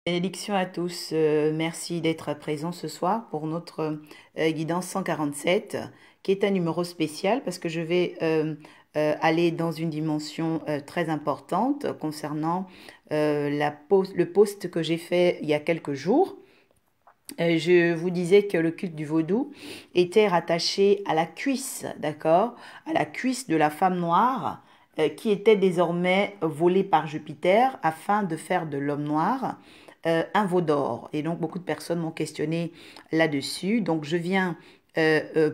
Bénédiction à tous. Merci d'être présents ce soir pour notre guidance 147, qui est un numéro spécial parce que je vais aller dans une dimension très importante concernant le post que j'ai fait il y a quelques jours. Je vous disais que le culte du vaudou était rattaché à la cuisse, d'accord? À la cuisse de la femme noire qui était désormais volée par Jupiter afin de faire de l'homme noir un veau d'or. Et donc beaucoup de personnes m'ont questionné là-dessus. Donc je viens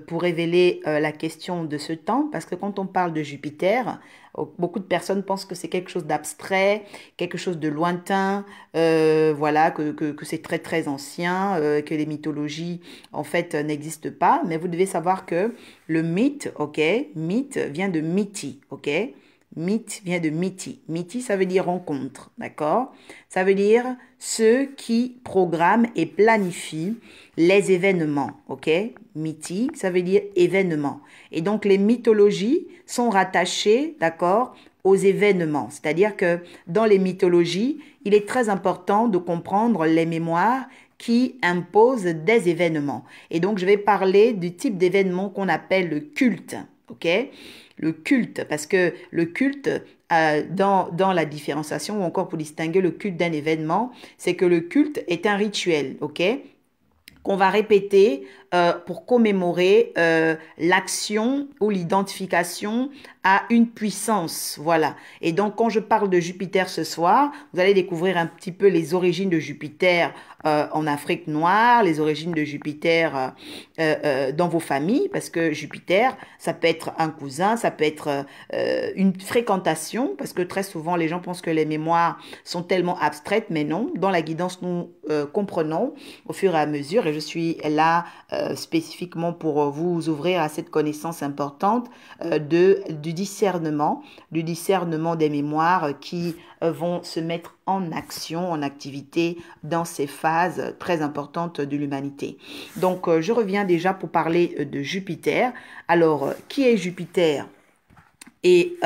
pour révéler la question de ce temps, parce que quand on parle de Jupiter, beaucoup de personnes pensent que c'est quelque chose d'abstrait, quelque chose de lointain, voilà, que c'est très très ancien, que les mythologies en fait n'existent pas. Mais vous devez savoir que le mythe, ok, mythe vient de mythi, ok. Mythe vient de mythi. Mythi, ça veut dire rencontre, d'accord? Ça veut dire ceux qui programment et planifient les événements, ok? Mythi, ça veut dire événement. Et donc, les mythologies sont rattachées, d'accord, aux événements. C'est-à-dire que dans les mythologies, il est très important de comprendre les mémoires qui imposent des événements. Et donc, je vais parler du type d'événement qu'on appelle le culte, ok? Le culte, parce que le culte, dans la différenciation, ou encore pour distinguer le culte d'un événement, c'est que le culte est un rituel, ok? Qu'on va répéter pour commémorer l'action ou l'identification à une puissance. Voilà. Et donc, quand je parle de Jupiter ce soir, vous allez découvrir un petit peu les origines de Jupiter en Afrique noire, les origines de Jupiter dans vos familles, parce que Jupiter, ça peut être un cousin, ça peut être une fréquentation, parce que très souvent, les gens pensent que les mémoires sont tellement abstraites, mais non. Dans la guidance, nous comprenons au fur et à mesure, et je suis là spécifiquement pour vous ouvrir à cette connaissance importante du discernement des mémoires qui vont se mettre en action, en activité dans ces phases très importantes de l'humanité. Donc, je reviens déjà pour parler de Jupiter. Alors, qui est Jupiter? Et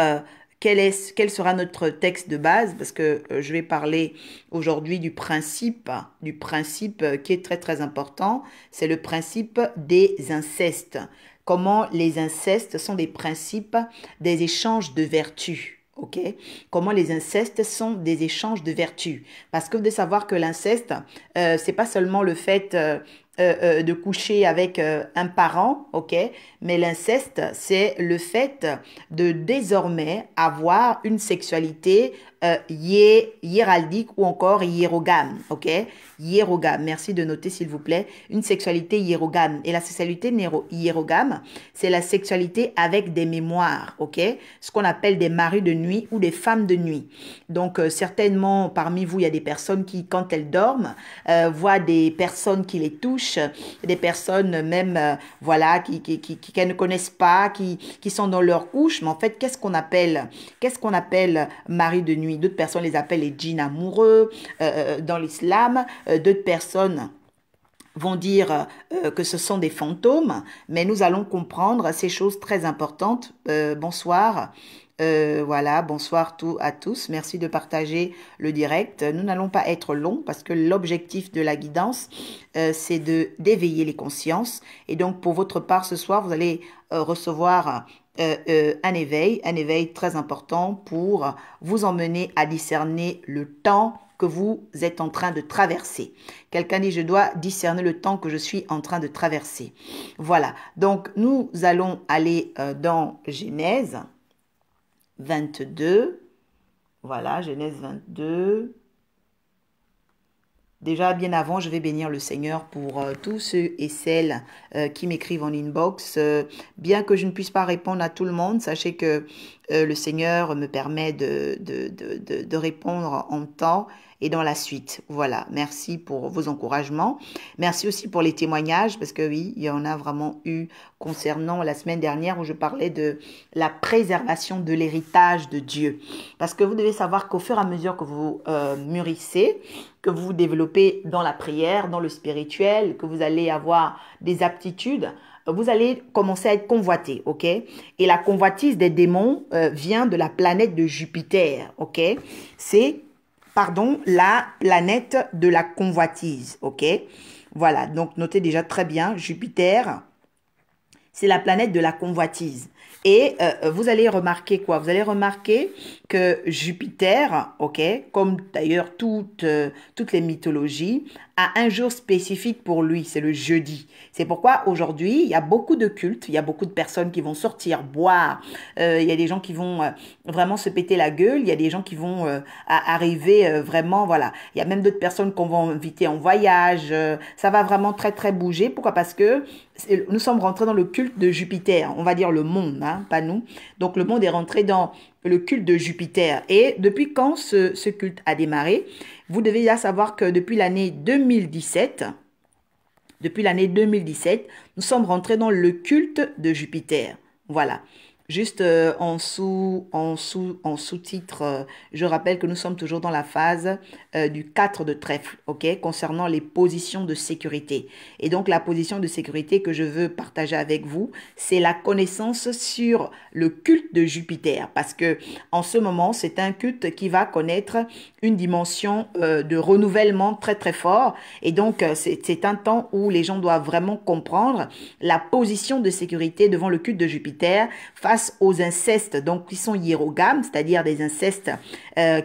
quel sera notre texte de base? Parce que je vais parler aujourd'hui du principe qui est très très important. C'est le principe des incestes. Comment les incestes sont des principes des échanges de vertus. OK? Comment les incestes sont des échanges de vertus. Parce que vous devez savoir que l'inceste, c'est pas seulement le fait de coucher avec un parent, ok? Mais l'inceste, c'est le fait de désormais avoir une sexualité hiéraldique ou encore hiérogame, ok? Hiérogame, merci de noter s'il vous plaît, une sexualité hiérogame. Et la sexualité hiérogame, c'est la sexualité avec des mémoires, ok? Ce qu'on appelle des maris de nuit ou des femmes de nuit. Donc, certainement, parmi vous, il y a des personnes qui, quand elles dorment, voient des personnes qui les touchent, des personnes même, voilà, qu'elles ne connaissent pas, qui sont dans leur couche. Mais en fait, qu'est-ce qu'on appelle mari de nuit? D'autres personnes les appellent les djinns amoureux dans l'islam. D'autres personnes vont dire que ce sont des fantômes, mais nous allons comprendre ces choses très importantes. Bonsoir. Voilà, bonsoir à tous. Merci de partager le direct. Nous n'allons pas être longs parce que l'objectif de la guidance, c'est d'éveiller les consciences. Et donc, pour votre part, ce soir, vous allez recevoir un éveil très important pour vous emmener à discerner le temps que vous êtes en train de traverser. Quelqu'un dit, je dois discerner le temps que je suis en train de traverser. Voilà, donc nous allons aller dans Genèse 22. Voilà, Genèse 22. Déjà, bien avant, je vais bénir le Seigneur pour tous ceux et celles qui m'écrivent en inbox. Bien que je ne puisse pas répondre à tout le monde, sachez que le Seigneur me permet de répondre en temps et dans la suite. Voilà, merci pour vos encouragements. Merci aussi pour les témoignages, parce que oui, il y en a vraiment eu concernant la semaine dernière où je parlais de la préservation de l'héritage de Dieu. Parce que vous devez savoir qu'au fur et à mesure que vous mûrissez, que vous vous développez dans la prière, dans le spirituel, que vous allez avoir des aptitudes, vous allez commencer à être convoité, ok? Et la convoitise des démons vient de la planète de Jupiter, ok? C'est pardon, la planète de la convoitise, ok? Voilà, donc notez déjà très bien, Jupiter, c'est la planète de la convoitise. Et vous allez remarquer quoi? Vous allez remarquer que Jupiter, ok, comme d'ailleurs toutes les mythologies, a un jour spécifique pour lui, c'est le jeudi. C'est pourquoi aujourd'hui, il y a beaucoup de cultes, il y a beaucoup de personnes qui vont sortir, boire, il y a des gens qui vont vraiment se péter la gueule, il y a des gens qui vont arriver vraiment, voilà. Il y a même d'autres personnes qu'on va inviter en voyage, ça va vraiment très très bouger. Pourquoi? Parce que nous sommes rentrés dans le culte de Jupiter, on va dire le monde, hein, pas nous. Donc le monde est rentré dans le culte de Jupiter. Et depuis quand ce culte a démarré? Vous devez déjà savoir que depuis l'année 2017, nous sommes rentrés dans le culte de Jupiter. Voilà. Juste en sous-titre, je rappelle que nous sommes toujours dans la phase du 4 de trèfle, ok, concernant les positions de sécurité. Et donc, la position de sécurité que je veux partager avec vous, c'est la connaissance sur le culte de Jupiter. Parce que en ce moment, c'est un culte qui va connaître une dimension de renouvellement très, très fort. Et donc, c'est un temps où les gens doivent vraiment comprendre la position de sécurité devant le culte de Jupiter face aux incestes, donc qui sont hiérogames, c'est-à-dire des incestes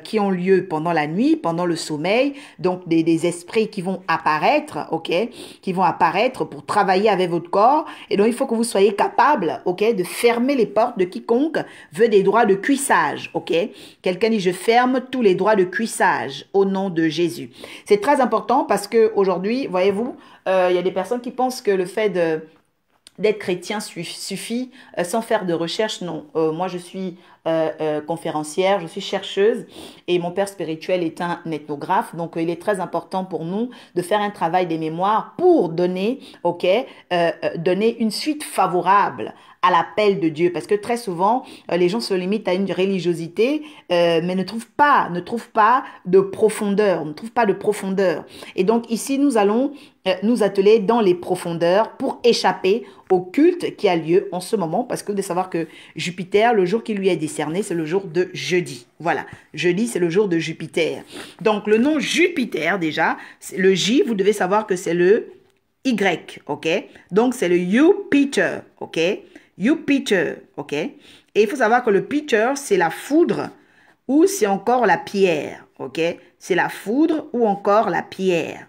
qui ont lieu pendant la nuit, pendant le sommeil, donc des esprits qui vont apparaître, ok, qui vont apparaître pour travailler avec votre corps, et donc il faut que vous soyez capable, ok, de fermer les portes de quiconque veut des droits de cuissage, ok. Quelqu'un dit je ferme tous les droits de cuissage au nom de Jésus. C'est très important parce que aujourd'hui, voyez-vous, il y a des personnes qui pensent que le fait d'être chrétien suffit sans faire de recherche. Non, moi je suis conférencière, je suis chercheuse et mon père spirituel est un ethnographe. Donc il est très important pour nous de faire un travail des mémoires pour donner, ok, donner une suite favorable à l'appel de Dieu. Parce que très souvent, les gens se limitent à une religiosité, mais ne trouvent pas de profondeur, ne trouvent pas de profondeur. Et donc ici, nous allons nous atteler dans les profondeurs pour échapper au culte qui a lieu en ce moment, parce que vous devez savoir que Jupiter, le jour qui lui est décerné, c'est le jour de jeudi. Voilà, jeudi, c'est le jour de Jupiter. Donc, le nom Jupiter, déjà, le J, vous devez savoir que c'est le Y, ok? Donc, c'est le Jupiter, ok? Jupiter, ok? Et il faut savoir que le Peter, c'est la foudre ou c'est encore la pierre, ok? C'est la foudre ou encore la pierre.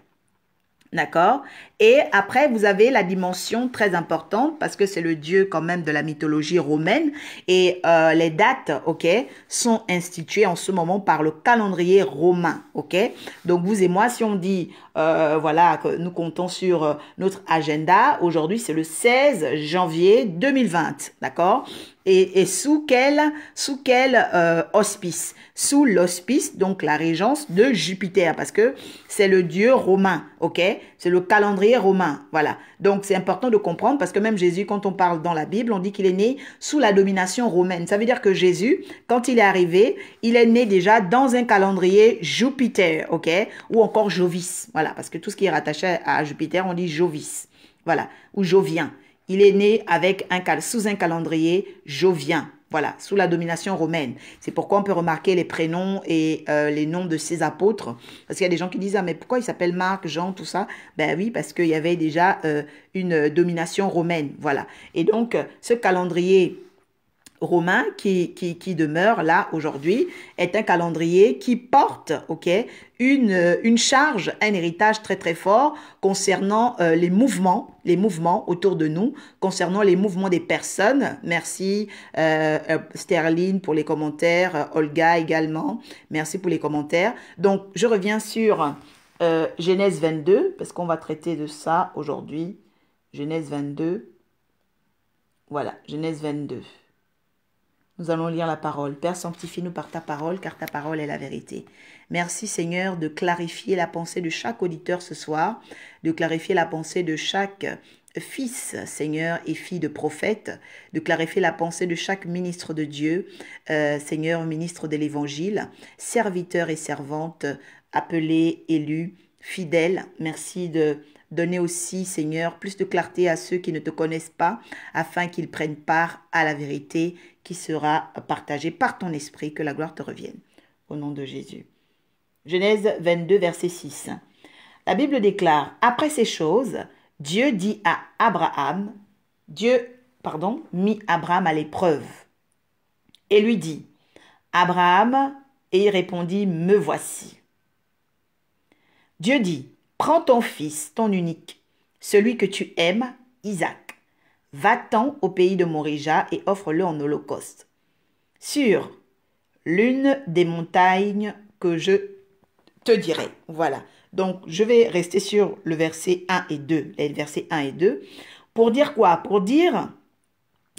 D'accord? Et après, vous avez la dimension très importante parce que c'est le dieu quand même de la mythologie romaine et les dates, ok, sont instituées en ce moment par le calendrier romain, ok? Donc vous et moi, si on dit, voilà, que nous comptons sur notre agenda, aujourd'hui c'est le 16 janvier 2020, d'accord? Et sous quel auspice? Sous l'auspice, donc la régence de Jupiter, parce que c'est le dieu romain, ok? C'est le calendrier romain, voilà. Donc c'est important de comprendre, parce que même Jésus, quand on parle dans la Bible, on dit qu'il est né sous la domination romaine. Ça veut dire que Jésus, quand il est arrivé, il est né déjà dans un calendrier Jupiter, ok? Ou encore Jovis, voilà, parce que tout ce qui est rattaché à Jupiter, on dit Jovis, voilà, ou Jovien. Il est né avec sous un calendrier jovien, voilà, sous la domination romaine. C'est pourquoi on peut remarquer les prénoms et les noms de ces apôtres. Parce qu'il y a des gens qui disent, ah, mais pourquoi il s'appelle Marc, Jean, tout ça? Ben oui, parce qu'il y avait déjà une domination romaine, voilà. Et donc, ce calendrier romain qui demeure là aujourd'hui est un calendrier qui porte, ok, une charge, un héritage très très fort concernant les mouvements autour de nous, concernant les mouvements des personnes. Merci Sterling pour les commentaires, Olga également, merci pour les commentaires. Donc je reviens sur Genèse 22 parce qu'on va traiter de ça aujourd'hui. Genèse 22, voilà, Genèse 22. Nous allons lire la parole. Père, sanctifie-nous par ta parole, car ta parole est la vérité. Merci Seigneur de clarifier la pensée de chaque auditeur ce soir, de clarifier la pensée de chaque fils, Seigneur, et fille de prophète, de clarifier la pensée de chaque ministre de Dieu, Seigneur, ministre de l'Évangile, serviteur et servante, appelés, élus, fidèles. Merci de donner aussi, Seigneur, plus de clarté à ceux qui ne te connaissent pas, afin qu'ils prennent part à la vérité qui sera partagée par ton esprit, que la gloire te revienne. Au nom de Jésus. Genèse 22, verset 6. La Bible déclare, après ces choses, Dieu dit à Abraham, mit Abraham à l'épreuve et lui dit, Abraham, et il répondit, me voici. Dieu dit, prends ton fils, ton unique, celui que tu aimes, Isaac. Va-t'en au pays de Morija et offre-le en holocauste, sur l'une des montagnes que je te dirai. Voilà. Donc, je vais rester sur le verset 1 et 2, les versets 1 et 2, pour dire quoi? Pour dire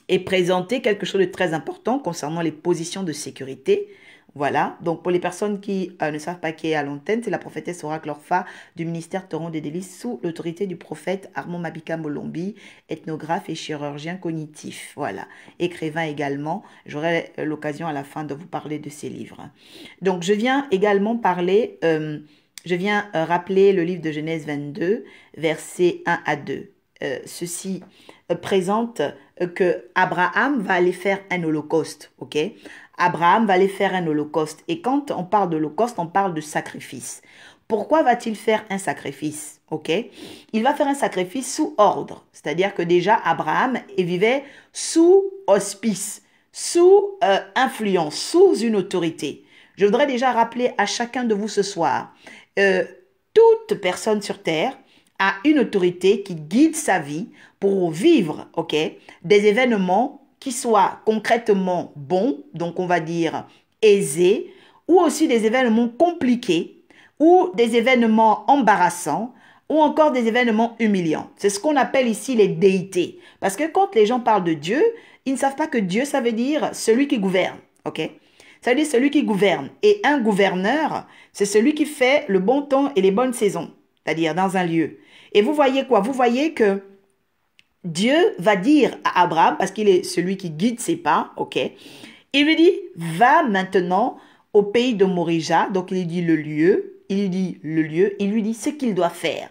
et présenter quelque chose de très important concernant les positions de sécurité. Voilà, donc pour les personnes qui ne savent pas qui est à l'antenne, c'est la prophétesse Oracle Orpha du ministère Torrent des Délices sous l'autorité du prophète Armand Mabika Molombi, ethnographe et chirurgien cognitif. Voilà, écrivain également. J'aurai l'occasion à la fin de vous parler de ses livres. Donc je viens également parler, rappeler le livre de Genèse 22, versets 1 à 2. Ceci présente que Abraham va aller faire un holocauste, ok? Abraham va aller faire un holocauste. Et quand on parle d'holocauste, on parle de sacrifice. Pourquoi va-t-il faire un sacrifice? Ok? Il va faire un sacrifice sous ordre. C'est-à-dire que déjà, Abraham vivait sous auspice, sous influence, sous une autorité. Je voudrais déjà rappeler à chacun de vous ce soir, toute personne sur terre a une autorité qui guide sa vie pour vivre, ok, des événements qui soient concrètement bons, donc on va dire aisés, ou aussi des événements compliqués, ou des événements embarrassants, ou encore des événements humiliants. C'est ce qu'on appelle ici les déités. Parce que quand les gens parlent de Dieu, ils ne savent pas que Dieu, ça veut dire celui qui gouverne, ok? Ça veut dire celui qui gouverne. Et un gouverneur, c'est celui qui fait le bon temps et les bonnes saisons, c'est-à-dire dans un lieu. Et vous voyez quoi? Vous voyez que Dieu va dire à Abraham, parce qu'il est celui qui guide ses pas, ok? Il lui dit, va maintenant au pays de Morija. Donc il lui dit le lieu, il lui dit ce qu'il doit faire.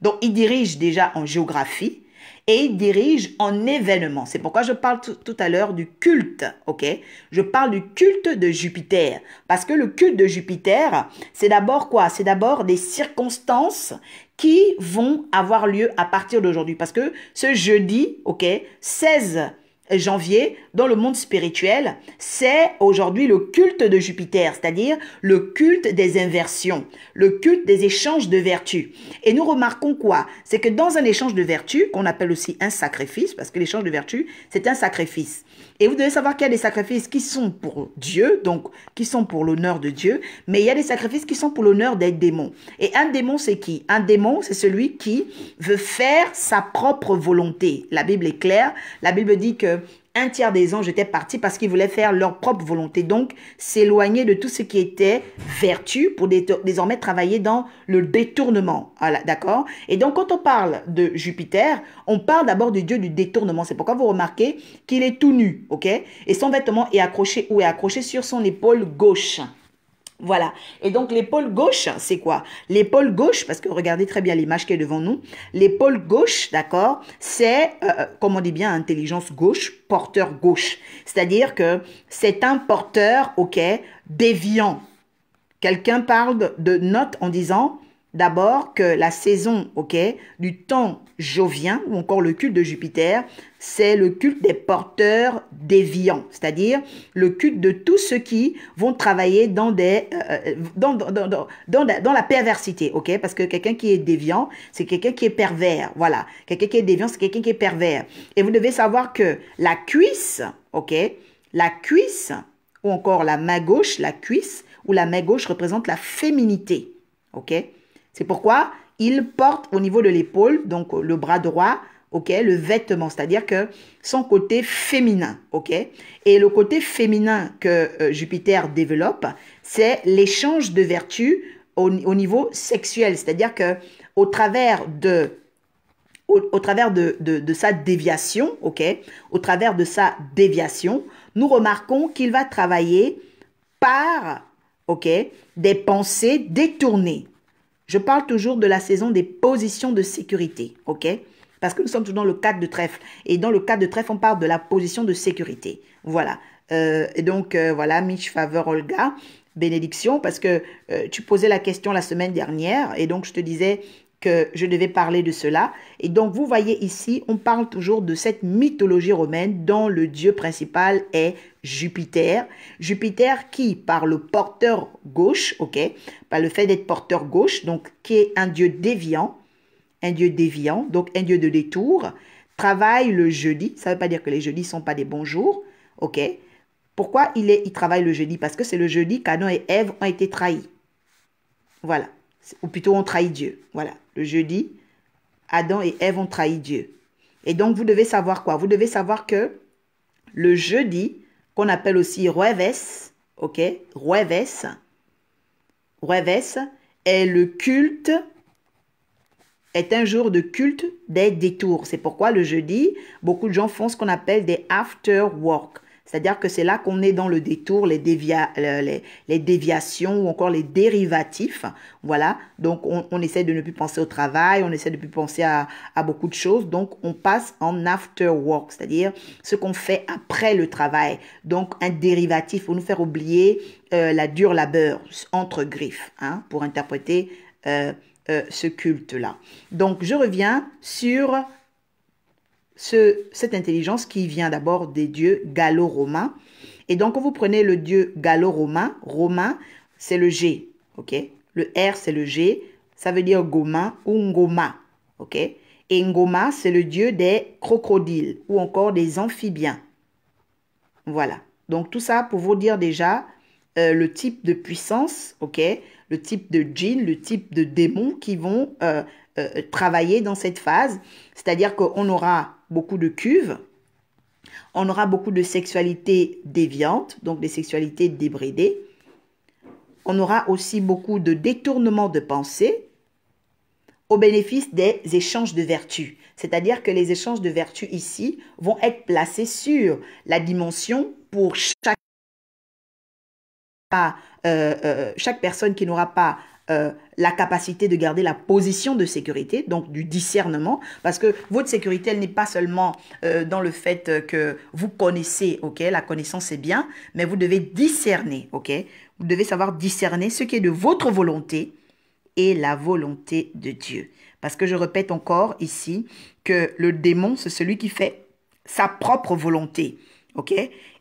Donc il dirige déjà en géographie et il dirige en événement. C'est pourquoi je parle tout à l'heure du culte, ok? Je parle du culte de Jupiter. Parce que le culte de Jupiter, c'est d'abord quoi? C'est d'abord des circonstances qui vont avoir lieu à partir d'aujourd'hui. Parce que ce jeudi, ok, 16 janvier, dans le monde spirituel, c'est aujourd'hui le culte de Jupiter, c'est-à-dire le culte des inversions, le culte des échanges de vertus. Et nous remarquons quoi? C'est que dans un échange de vertus, qu'on appelle aussi un sacrifice, parce que l'échange de vertus, c'est un sacrifice. Et vous devez savoir qu'il y a des sacrifices qui sont pour Dieu, donc qui sont pour l'honneur de Dieu, mais il y a des sacrifices qui sont pour l'honneur des démons. Et un démon, c'est qui? Un démon, c'est celui qui veut faire sa propre volonté. La Bible est claire. La Bible dit que un tiers des anges étaient partis parce qu'ils voulaient faire leur propre volonté. Donc, s'éloigner de tout ce qui était vertu pour désormais travailler dans le détournement. Voilà, d'accord? Et donc, quand on parle de Jupiter, on parle d'abord du dieu du détournement. C'est pourquoi vous remarquez qu'il est tout nu, ok? Et son vêtement est accroché sur son épaule gauche. Voilà. Et donc, l'épaule gauche, c'est quoi? L'épaule gauche, parce que regardez très bien l'image qui est devant nous. L'épaule gauche, d'accord, c'est, comme on dit bien, intelligence gauche, porteur gauche. C'est-à-dire que c'est un porteur, ok, déviant. Quelqu'un parle de note en disant d'abord que la saison, ok, du temps jovien, ou encore le culte de Jupiter, c'est le culte des porteurs déviants, c'est-à-dire le culte de tous ceux qui vont travailler dans la perversité, ok? Parce que quelqu'un qui est déviant, c'est quelqu'un qui est pervers, voilà. Quelqu'un qui est déviant, c'est quelqu'un qui est pervers. Et vous devez savoir que la cuisse, ok? La cuisse, ou encore la main gauche, la cuisse, ou la main gauche représente la féminité, ok? C'est pourquoi il porte au niveau de l'épaule, donc le bras droit, ok, le vêtement, c'est-à-dire que son côté féminin, ok. Et le côté féminin que Jupiter développe, c'est l'échange de vertus au niveau sexuel, c'est-à-dire que au travers de sa déviation, ok, au travers de sa déviation, nous remarquons qu'il va travailler par, ok, des pensées détournées. Je parle toujours de la saison des positions de sécurité, ok? Parce que nous sommes toujours dans le cadre de trèfle. Et dans le cadre de trèfle, on parle de la position de sécurité. Voilà. Et donc, voilà, Mitch Favor Olga. bénédiction parce que tu posais la question la semaine dernière et donc je te disais que je devais parler de cela. Et donc, vous voyez ici, on parle toujours de cette mythologie romaine dont le dieu principal est Jupiter. Jupiter qui, par le porteur gauche, ok, par le fait d'être porteur gauche, donc qui est un dieu déviant, donc un dieu de détour, travaille le jeudi. Ça ne veut pas dire que les jeudis ne sont pas des bons jours, ok. Pourquoi il travaille le jeudi? Parce que c'est le jeudi qu'Adam et Ève ont été trahis. Voilà. Ou plutôt ont trahi Dieu. Voilà. Le jeudi, Adam et Ève ont trahi Dieu. Et donc, vous devez savoir quoi? Vous devez savoir que le jeudi, qu'on appelle aussi Jueves, ok? Jueves est le culte, est un jour de culte des détours. C'est pourquoi le jeudi, beaucoup de gens font ce qu'on appelle des after work. C'est-à-dire que c'est là qu'on est dans le détour, les déviations ou encore les dérivatifs. Voilà, donc on essaie de ne plus penser au travail, on essaie de ne plus penser à beaucoup de choses. Donc, on passe en after work, c'est-à-dire ce qu'on fait après le travail. Donc, un dérivatif pour nous faire oublier la dure labeur, entre griffes, hein, pour interpréter ce culte-là. Donc, je reviens sur cette intelligence qui vient d'abord des dieux gallo-romains. Et donc, quand vous prenez le dieu gallo-romain, romain, c'est le G, ok? Le R, c'est le G, ça veut dire Goma ou Ngoma, ok? Et Ngoma, c'est le dieu des crocodiles ou encore des amphibiens. Voilà. Donc, tout ça pour vous dire déjà le type de puissance, ok? Le type de djinn, le type de démons qui vont travailler dans cette phase. C'est-à-dire qu'on aura beaucoup de cuves, on aura beaucoup de sexualité déviante, donc des sexualités débridées. On aura aussi beaucoup de détournements de pensée au bénéfice des échanges de vertus. C'est-à-dire que les échanges de vertus ici vont être placés sur la dimension pour chaque personne qui n'aura pas la capacité de garder la position de sécurité, donc du discernement, parce que votre sécurité, elle n'est pas seulement dans le fait que vous connaissez, ok, la connaissance est bien, mais vous devez discerner, ok, vous devez savoir discerner ce qui est de votre volonté et la volonté de Dieu. Parce que je répète encore ici que le démon, c'est celui qui fait sa propre volonté, ok.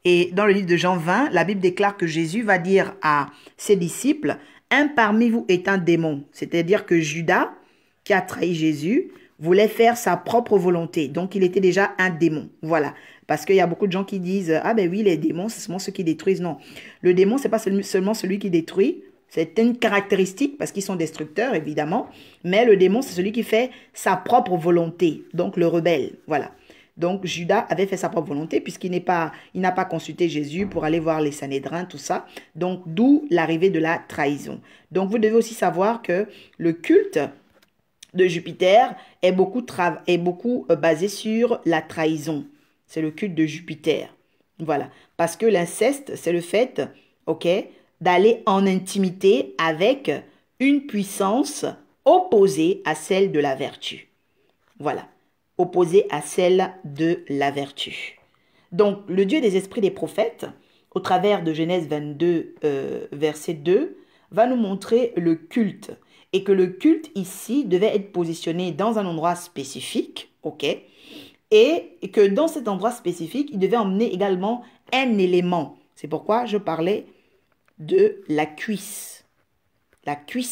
Et dans le livre de Jean 20, la Bible déclare que Jésus va dire à ses disciples, un parmi vous est un démon. C'est-à-dire que Judas, qui a trahi Jésus, voulait faire sa propre volonté. Donc, il était déjà un démon. Voilà. Parce qu'il y a beaucoup de gens qui disent, ah ben oui, les démons, c'est seulement ceux qui détruisent. Non. Le démon, c'est pas seulement celui qui détruit. C'est une caractéristique parce qu'ils sont destructeurs, évidemment. Mais le démon, c'est celui qui fait sa propre volonté. Donc, le rebelle. Voilà. Donc, Judas avait fait sa propre volonté puisqu'il n'a pas consulté Jésus pour aller voir les Sanhédrins, tout ça. Donc, d'où l'arrivée de la trahison. Donc, vous devez aussi savoir que le culte de Jupiter est beaucoup basé sur la trahison. C'est le culte de Jupiter. Voilà. Parce que l'inceste, c'est le fait, ok, d'aller en intimité avec une puissance opposée à celle de la vertu. Voilà. Opposée à celle de la vertu. Donc, le Dieu des esprits des prophètes, au travers de Genèse 22, verset 2, va nous montrer le culte. Et que le culte ici devait être positionné dans un endroit spécifique, ok? Et que dans cet endroit spécifique, il devait emmener également un élément. C'est pourquoi je parlais de la cuisse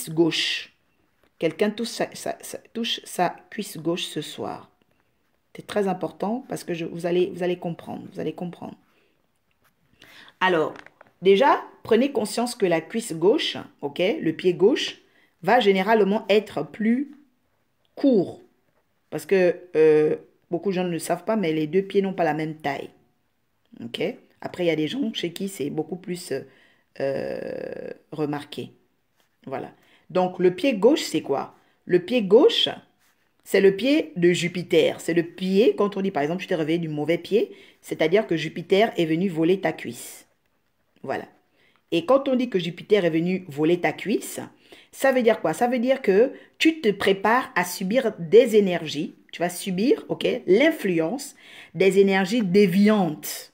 gauche. Quelqu'un touche sa cuisse gauche ce soir. C'est très important parce que vous allez comprendre. Vous allez comprendre. Alors, déjà, prenez conscience que la cuisse gauche, ok, le pied gauche, va généralement être plus court. Parce que beaucoup de gens ne le savent pas, mais les deux pieds n'ont pas la même taille. Ok? Après, il y a des gens chez qui c'est beaucoup plus remarqué. Voilà. Donc, le pied gauche, c'est quoi? Le pied gauche, c'est le pied de Jupiter. C'est le pied, quand on dit par exemple, tu t'es réveillé du mauvais pied, c'est-à-dire que Jupiter est venu voler ta cuisse. Voilà. Et quand on dit que Jupiter est venu voler ta cuisse, ça veut dire quoi? Ça veut dire que tu te prépares à subir des énergies. Tu vas subir, ok, l'influence des énergies déviantes.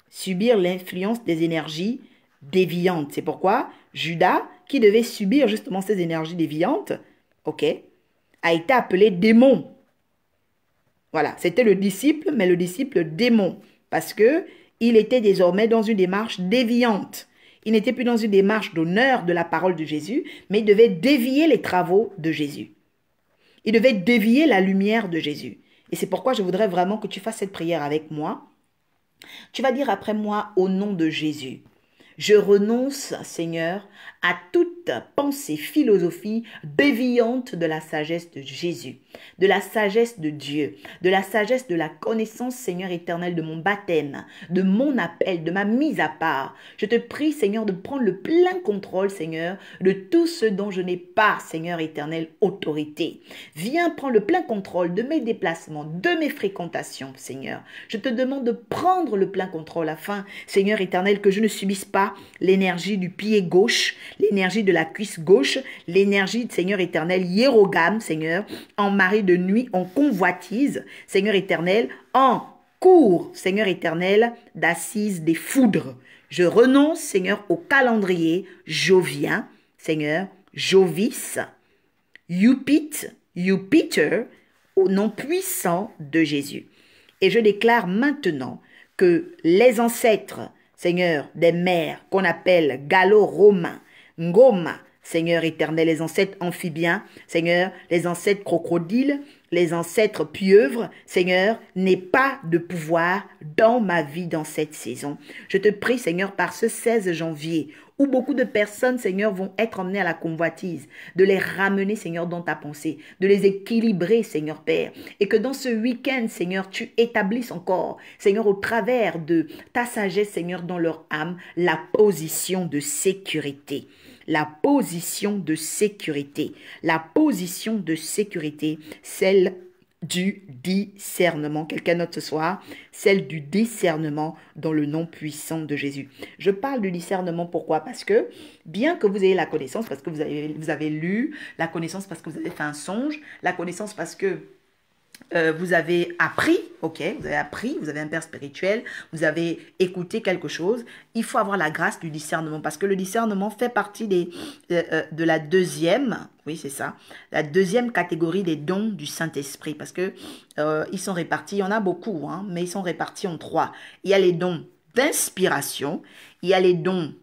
Subir l'influence des énergies déviantes. C'est pourquoi Judas, qui devait subir justement ces énergies déviantes, ok, a été appelé démon. Voilà, c'était le disciple, mais le disciple démon, parce que il était désormais dans une démarche déviante. Il n'était plus dans une démarche d'honneur de la parole de Jésus, mais il devait dévier les travaux de Jésus. Il devait dévier la lumière de Jésus. Et c'est pourquoi je voudrais vraiment que tu fasses cette prière avec moi. Tu vas dire après moi au nom de Jésus. Je renonce, Seigneur, à toute pensée, philosophie déviante de la sagesse de Jésus, de la sagesse de Dieu, de la sagesse de la connaissance, Seigneur éternel, de mon baptême, de mon appel, de ma mise à part. Je te prie, Seigneur, de prendre le plein contrôle, Seigneur, de tout ce dont je n'ai pas, Seigneur éternel, autorité. Viens prendre le plein contrôle de mes déplacements, de mes fréquentations, Seigneur. Je te demande de prendre le plein contrôle afin, Seigneur éternel, que je ne subisse pas l'énergie du pied gauche, l'énergie de la cuisse gauche, l'énergie, Seigneur éternel, hiérogame, Seigneur, en marée de nuit, en convoitise, Seigneur éternel, en cours, Seigneur éternel, d'assises des foudres. Je renonce, Seigneur, au calendrier jovien, Seigneur, Jovis, Jupiter, au nom puissant de Jésus. Et je déclare maintenant que les ancêtres, Seigneur, des mers qu'on appelle gallo-romains, ngoma, Seigneur éternel, les ancêtres amphibiens, Seigneur, les ancêtres crocodiles, les ancêtres pieuvres, Seigneur, n'aient pas de pouvoir dans ma vie dans cette saison. Je te prie, Seigneur, par ce 16 janvier, où beaucoup de personnes, Seigneur, vont être emmenées à la convoitise, de les ramener, Seigneur, dans ta pensée, de les équilibrer, Seigneur Père, et que dans ce week-end, Seigneur, tu établisses encore, Seigneur, au travers de ta sagesse, Seigneur, dans leur âme, la position de sécurité. La position de sécurité. La position de sécurité, celle du discernement. Quelqu'un note ce soir, celle du discernement dans le nom puissant de Jésus. Je parle du discernement, pourquoi? Parce que bien que vous ayez la connaissance, parce que vous avez lu, la connaissance parce que vous avez fait un songe, la connaissance parce que vous avez appris, ok, vous avez appris, vous avez un père spirituel, vous avez écouté quelque chose, il faut avoir la grâce du discernement parce que le discernement fait partie de la deuxième, oui c'est ça, la deuxième catégorie des dons du Saint-Esprit parce que ils sont répartis, il y en a beaucoup, hein, mais ils sont répartis en trois. Il y a les dons d'inspiration, il y a les dons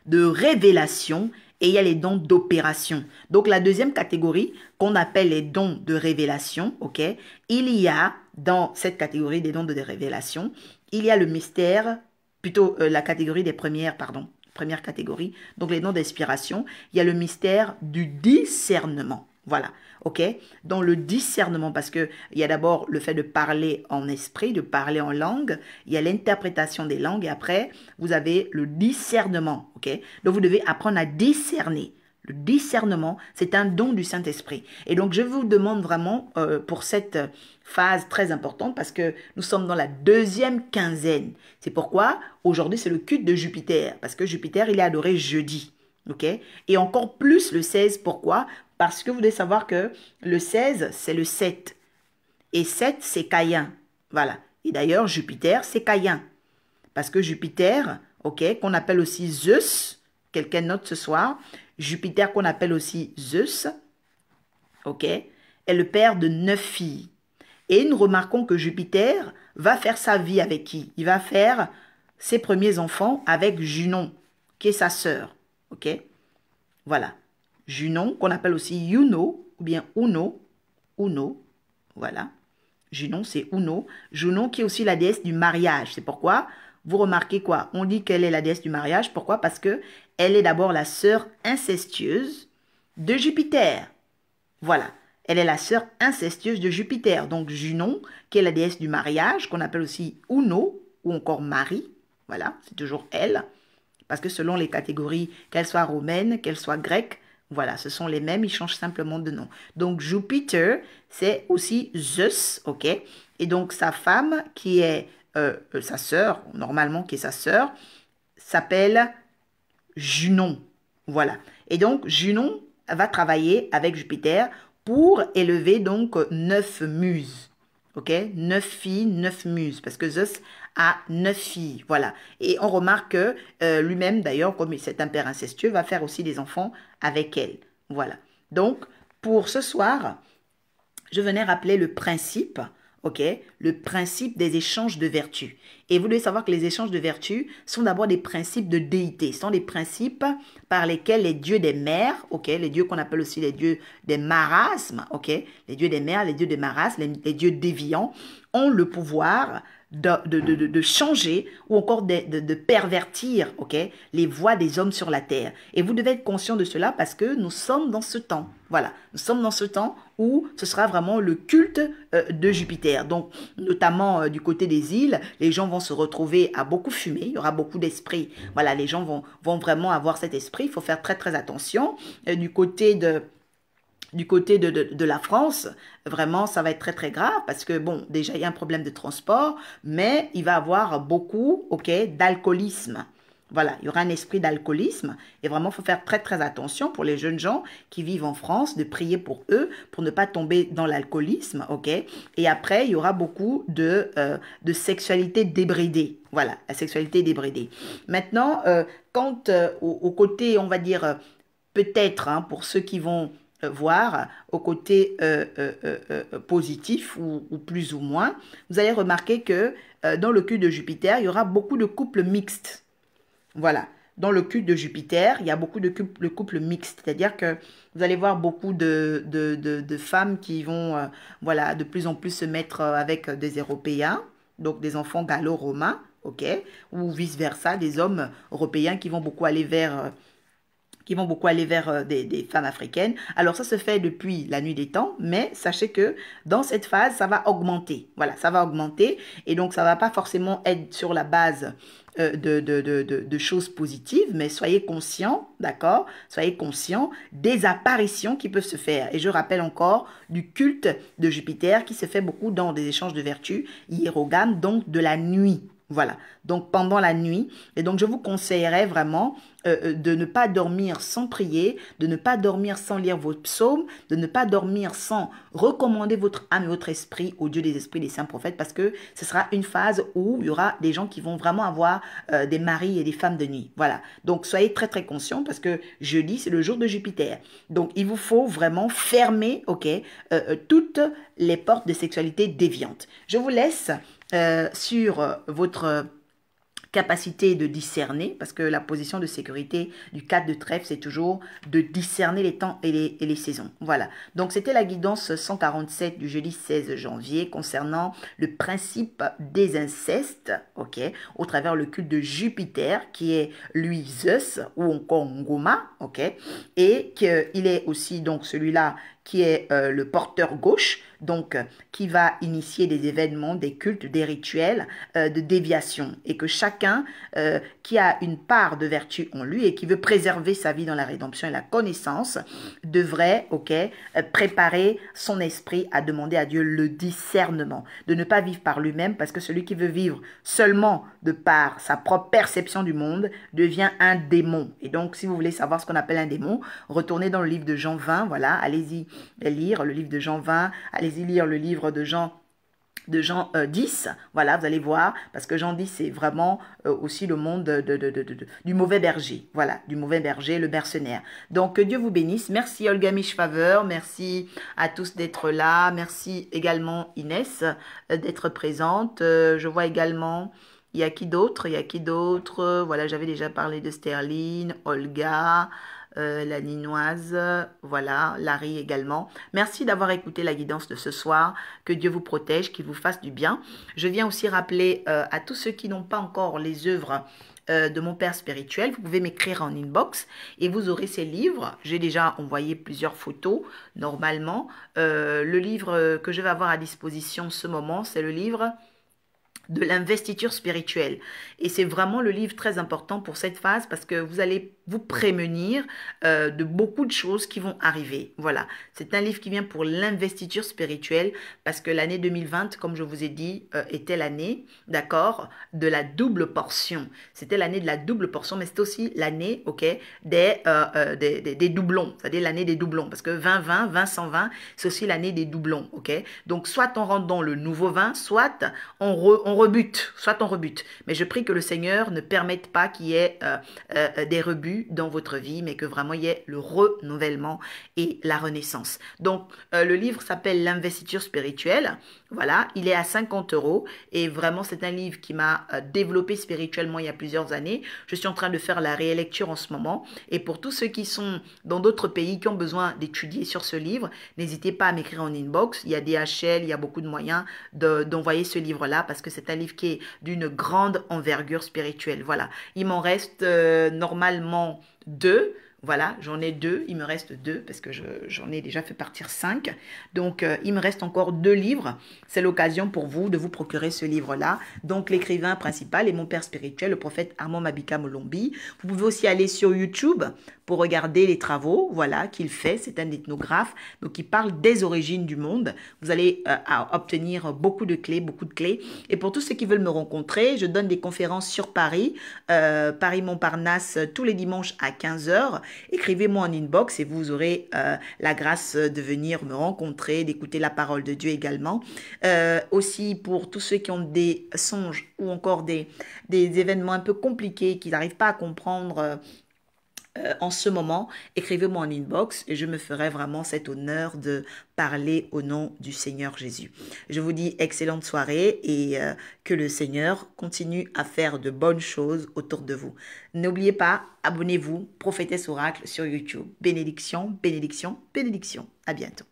de révélation et il y a les dons d'opération. Donc, la deuxième catégorie qu'on appelle les dons de révélation, ok, il y a dans cette catégorie des dons de révélation, il y a le mystère, plutôt la catégorie des premières, pardon, première catégorie, donc les dons d'inspiration, il y a le mystère du discernement. Voilà, ok? Dans le discernement, parce qu'il y a d'abord le fait de parler en esprit, de parler en langue, il y a l'interprétation des langues, et après, vous avez le discernement, ok? Donc, vous devez apprendre à discerner. Le discernement, c'est un don du Saint-Esprit. Et donc, je vous demande vraiment pour cette phase très importante, parce que nous sommes dans la deuxième quinzaine. C'est pourquoi, aujourd'hui, c'est le culte de Jupiter, parce que Jupiter, il est adoré jeudi. Ok? Et encore plus le 16, pourquoi? Parce que vous devez savoir que le 16, c'est le 7. Et 7, c'est Caïn. Voilà. Et d'ailleurs, Jupiter, c'est Caïn. Parce que Jupiter, ok, qu'on appelle aussi Zeus, quelqu'un note ce soir, Jupiter qu'on appelle aussi Zeus, ok, est le père de 9 filles. Et nous remarquons que Jupiter va faire sa vie avec qui? Il va faire ses premiers enfants avec Junon, qui est sa sœur. Ok, voilà. Junon, qu'on appelle aussi Juno, ou bien Uno. Uno, voilà. Junon, c'est Uno. Junon, qui est aussi la déesse du mariage. C'est pourquoi, vous remarquez quoi? On dit qu'elle est la déesse du mariage. Pourquoi? Parce que elle est d'abord la sœur incestueuse de Jupiter. Voilà. Elle est la sœur incestueuse de Jupiter. Donc, Junon, qui est la déesse du mariage, qu'on appelle aussi Uno, ou encore Marie. Voilà, c'est toujours elle. Parce que selon les catégories, qu'elles soient romaines, qu'elles soient grecques, voilà, ce sont les mêmes, ils changent simplement de nom. Donc, Jupiter, c'est aussi Zeus, ok? Et donc, sa femme, qui est sa sœur, normalement, qui est sa sœur, s'appelle Junon. Voilà. Et donc, Junon va travailler avec Jupiter pour élever donc 9 muses. ok? 9 filles, 9 muses, parce que Zeus a 9 filles, voilà. Et on remarque que lui-même, d'ailleurs, comme c'est un père incestueux, va faire aussi des enfants avec elle, voilà. Donc, pour ce soir, je venais rappeler le principe, ok, le principe des échanges de vertus. Et vous devez savoir que les échanges de vertus sont d'abord des principes de déité, ce sont des principes par lesquels les dieux des mers, ok, les dieux qu'on appelle aussi les dieux des marasmes, ok, les dieux des mers, les dieux des marasmes, les dieux déviants, ont le pouvoir de changer ou encore de pervertir, ok, les voies des hommes sur la terre. Et vous devez être conscient de cela parce que nous sommes dans ce temps. Voilà, nous sommes dans ce temps où ce sera vraiment le culte de Jupiter. Donc, notamment du côté des îles, les gens vont se retrouver à beaucoup fumer. Il y aura beaucoup d'esprits. Voilà, les gens vont vraiment avoir cet esprit. Il faut faire très, très attention. Du côté de la France, vraiment, ça va être très, très grave parce que, bon, déjà, il y a un problème de transport, mais il va avoir beaucoup, ok, d'alcoolisme. Voilà, il y aura un esprit d'alcoolisme et vraiment, il faut faire très, très attention pour les jeunes gens qui vivent en France, de prier pour eux, pour ne pas tomber dans l'alcoolisme, ok? Et après, il y aura beaucoup de sexualité débridée. Voilà, la sexualité débridée. Maintenant, quant au côté, on va dire, peut-être, hein, pour ceux qui vont voir au côté positif ou plus ou moins, vous allez remarquer que dans le culte de Jupiter, il y aura beaucoup de couples mixtes. Voilà. Dans le culte de Jupiter, il y a beaucoup de couples mixtes. C'est-à-dire que vous allez voir beaucoup de femmes qui vont voilà, de plus en plus se mettre avec des Européens, donc des enfants gallo-romains, ok, ou vice-versa, des hommes européens qui vont beaucoup aller vers des femmes africaines. Alors ça se fait depuis la nuit des temps, mais sachez que dans cette phase, ça va augmenter. Voilà, ça va augmenter et donc ça va pas forcément être sur la base de choses positives, mais soyez conscients, d'accord? Soyez conscients des apparitions qui peuvent se faire. Et je rappelle encore du culte de Jupiter qui se fait beaucoup dans des échanges de vertus hiérogames, donc de la nuit. Voilà, donc pendant la nuit. Et donc, je vous conseillerais vraiment de ne pas dormir sans prier, de ne pas dormir sans lire vos psaumes, de ne pas dormir sans recommander votre âme et votre esprit au Dieu des esprits, des saints prophètes, parce que ce sera une phase où il y aura des gens qui vont vraiment avoir des maris et des femmes de nuit. Voilà, donc soyez très très conscients parce que jeudi, c'est le jour de Jupiter. Donc, il vous faut vraiment fermer, ok, toutes les portes de sexualité déviante. Je vous laisse sur votre capacité de discerner, parce que la position de sécurité du 4 de trèfle, c'est toujours de discerner les temps et les saisons. Voilà. Donc, c'était la guidance 147 du jeudi 16 janvier concernant le principe des incestes, ok, au travers le culte de Jupiter, qui est lui Zeus, ou encore Ngoma, ok, et qu'il est aussi donc celui-là qui est le porteur gauche, donc qui va initier des événements, des cultes, des rituels de déviation, et que chacun qui a une part de vertu en lui et qui veut préserver sa vie dans la rédemption et la connaissance devrait, ok, préparer son esprit à demander à Dieu le discernement, de ne pas vivre par lui-même, parce que celui qui veut vivre seulement de par sa propre perception du monde devient un démon. Et donc, si vous voulez savoir ce qu'on appelle un démon, retournez dans le livre de Jean 20, voilà, allez-y lire le livre de Jean 20, allez-y lire le livre de Jean 10, voilà, vous allez voir, parce que Jean 10, c'est vraiment aussi le monde du mauvais berger, voilà, du mauvais berger, le mercenaire. Donc, que Dieu vous bénisse. Merci Olga Michfaveur, merci à tous d'être là, merci également Inès d'être présente. Je vois également, il y a qui d'autre? Il y a qui d'autre? Voilà, j'avais déjà parlé de Sterling, Olga, la Ninoise, voilà, Larry également. Merci d'avoir écouté la guidance de ce soir. Que Dieu vous protège, qu'il vous fasse du bien. Je viens aussi rappeler à tous ceux qui n'ont pas encore les œuvres de mon père spirituel, vous pouvez m'écrire en inbox et vous aurez ces livres. J'ai déjà envoyé plusieurs photos normalement. Le livre que je vais avoir à disposition en ce moment, c'est le livre de l'investiture spirituelle. Et c'est vraiment le livre très important pour cette phase parce que vous allez vous prémunir de beaucoup de choses qui vont arriver. Voilà, c'est un livre qui vient pour l'investiture spirituelle parce que l'année 2020, comme je vous ai dit, était l'année, d'accord, de la double portion. C'était l'année de la double portion, mais c'est aussi l'année, ok, des doublons, c'est-à-dire l'année des doublons parce que 2020, 20-120, c'est aussi l'année des doublons, ok. Donc soit on rentre dans le nouveau 20, soit on rebute, soit on rebute. Mais je prie que le Seigneur ne permette pas qu'il y ait des rebuts dans votre vie, mais que vraiment il y ait le renouvellement et la renaissance. Donc, le livre s'appelle L'investiture spirituelle. Voilà, il est à 50 euros et vraiment c'est un livre qui m'a développé spirituellement il y a plusieurs années. Je suis en train de faire la rélecture en ce moment et pour tous ceux qui sont dans d'autres pays qui ont besoin d'étudier sur ce livre, n'hésitez pas à m'écrire en inbox. Il y a DHL, il y a beaucoup de moyens d'envoyer ce livre-là parce que c'est un livre qui est d'une grande envergure spirituelle. Voilà, il m'en reste normalement deux. Voilà, j'en ai deux, il me reste deux parce que j'en ai déjà fait partir 5. Donc, il me reste encore 2 livres. C'est l'occasion pour vous de vous procurer ce livre-là. Donc, l'écrivain principal est mon père spirituel, le prophète Armand Mabika Molombi. Vous pouvez aussi aller sur YouTube pour regarder les travaux, voilà, qu'il fait. C'est un ethnographe, donc il parle des origines du monde. Vous allez obtenir beaucoup de clés. Et pour tous ceux qui veulent me rencontrer, je donne des conférences sur Paris, Paris-Montparnasse, tous les dimanches à 15 heures. Écrivez-moi en inbox et vous aurez la grâce de venir me rencontrer, d'écouter la parole de Dieu également. Aussi pour tous ceux qui ont des songes ou encore des événements un peu compliqués qu'ils n'arrivent pas à comprendre en ce moment, écrivez-moi en inbox et je me ferai vraiment cet honneur de parler au nom du Seigneur Jésus. Je vous dis excellente soirée et que le Seigneur continue à faire de bonnes choses autour de vous. N'oubliez pas, abonnez-vous, Prophétesse Oracle sur YouTube. Bénédiction, bénédiction, bénédiction. À bientôt.